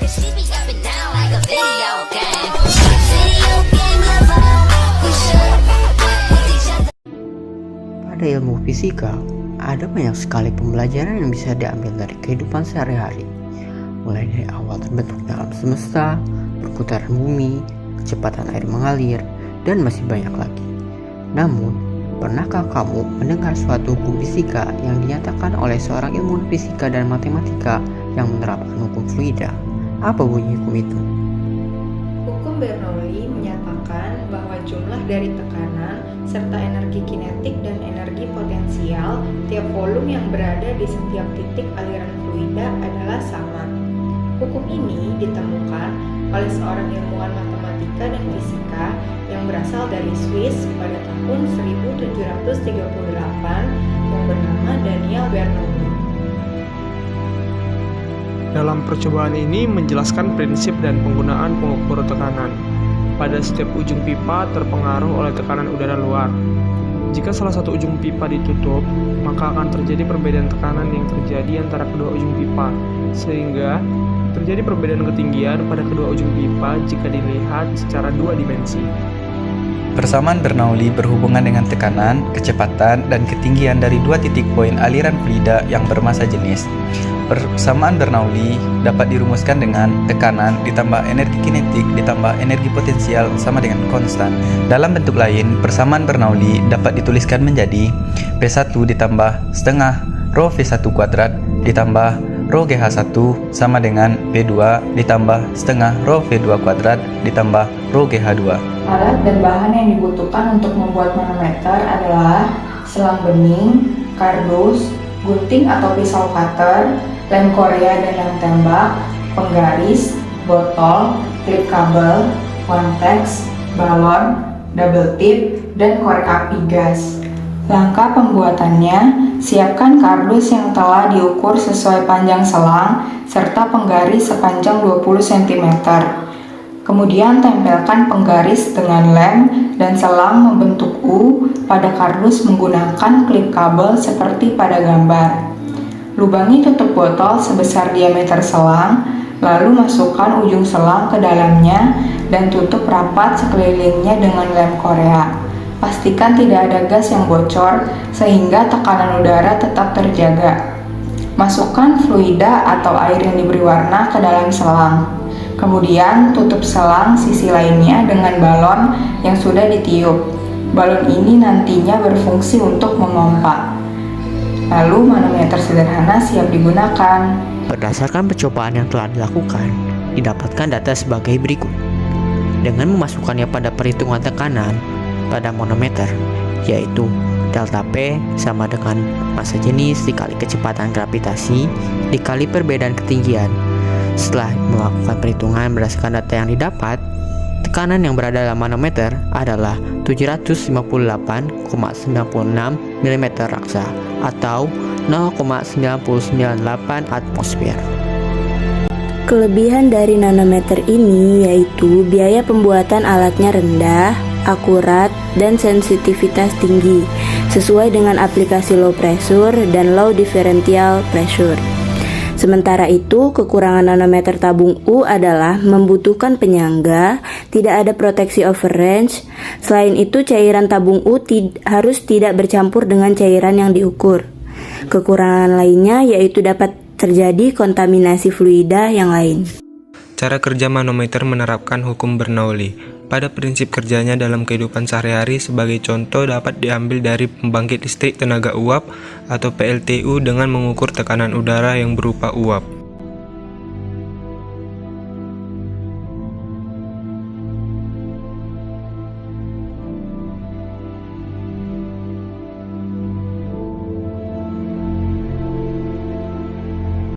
And she be up and down like a video game. Video game lover, we should with each other. Pada ilmu fisika, ada banyak sekali pembelajaran yang bisa diambil dari kehidupan sehari-hari. Mulai dari awal terbentuknya alam semesta, perputaran bumi, kecepatan air mengalir, dan masih banyak lagi. Namun, pernahkah kamu mendengar suatu hukum fisika yang dinyatakan oleh seorang ilmuwan fisika dan matematika yang menerapkan hukum fluida? Apa bunyi hukum itu? Hukum Bernoulli menyatakan bahwa jumlah dari tekanan serta energi kinetik dan energi potensial tiap volume yang berada di setiap titik aliran fluida adalah sama. Hukum ini ditemukan oleh seorang ilmuwan matematika dan fisika yang berasal dari Swiss pada tahun 1738 yang bernama Daniel Bernoulli. Dalam percobaan ini menjelaskan prinsip dan penggunaan pengukur tekanan. Pada setiap ujung pipa terpengaruh oleh tekanan udara luar. Jika salah satu ujung pipa ditutup, maka akan terjadi perbedaan tekanan yang terjadi antara kedua ujung pipa, sehingga terjadi perbedaan ketinggian pada kedua ujung pipa jika dilihat secara dua dimensi. Persamaan Bernoulli berhubungan dengan tekanan, kecepatan, dan ketinggian dari dua titik poin aliran fluida yang bermassa jenis. Persamaan Bernoulli dapat dirumuskan dengan tekanan ditambah energi kinetik ditambah energi potensial sama dengan konstan. Dalam bentuk lain, persamaan Bernoulli dapat dituliskan menjadi P1 ditambah setengah rho V1 kuadrat ditambah rho GH1 sama dengan P2 ditambah setengah rho V2 kuadrat ditambah rho GH2. Alat dan bahan yang dibutuhkan untuk membuat manometer adalah selang bening, kardus, gunting atau pisau cutter, lem Korea dan lem tembak, penggaris, botol, klip kabel, konteks, balon, double tip, dan korek api gas. Langkah pembuatannya, siapkan kardus yang telah diukur sesuai panjang selang serta penggaris sepanjang 20 cm. Kemudian tempelkan penggaris dengan lem dan selang membentuk U pada kardus menggunakan klip kabel seperti pada gambar. Lubangi tutup botol sebesar diameter selang, lalu masukkan ujung selang ke dalamnya dan tutup rapat sekelilingnya dengan lem Korea. Pastikan tidak ada gas yang bocor sehingga tekanan udara tetap terjaga. Masukkan fluida atau air yang diberi warna ke dalam selang. Kemudian tutup selang sisi lainnya dengan balon yang sudah ditiup. Balon ini nantinya berfungsi untuk memompa. Lalu manometer sederhana siap digunakan. Berdasarkan percobaan yang telah dilakukan, didapatkan data sebagai berikut. Dengan memasukkannya pada perhitungan tekanan pada manometer, yaitu delta P sama dengan massa jenis dikali kecepatan gravitasi dikali perbedaan ketinggian. Setelah melakukan perhitungan berdasarkan data yang didapat, tekanan yang berada dalam manometer adalah 758,96 mm raksa atau 0,998 atmosfer. Kelebihan dari nanometer ini yaitu biaya pembuatan alatnya rendah, akurat, dan sensitivitas tinggi, sesuai dengan aplikasi low pressure dan low differential pressure. Sementara itu, kekurangan nanometer tabung U adalah membutuhkan penyangga, tidak ada proteksi overrange. Selain itu, cairan tabung U harus tidak bercampur dengan cairan yang diukur. Kekurangan lainnya yaitu dapat terjadi kontaminasi fluida yang lain. Cara kerja manometer menerapkan hukum Bernoulli. Pada prinsip kerjanya dalam kehidupan sehari-hari, sebagai contoh dapat diambil dari pembangkit listrik tenaga uap atau PLTU dengan mengukur tekanan udara yang berupa uap.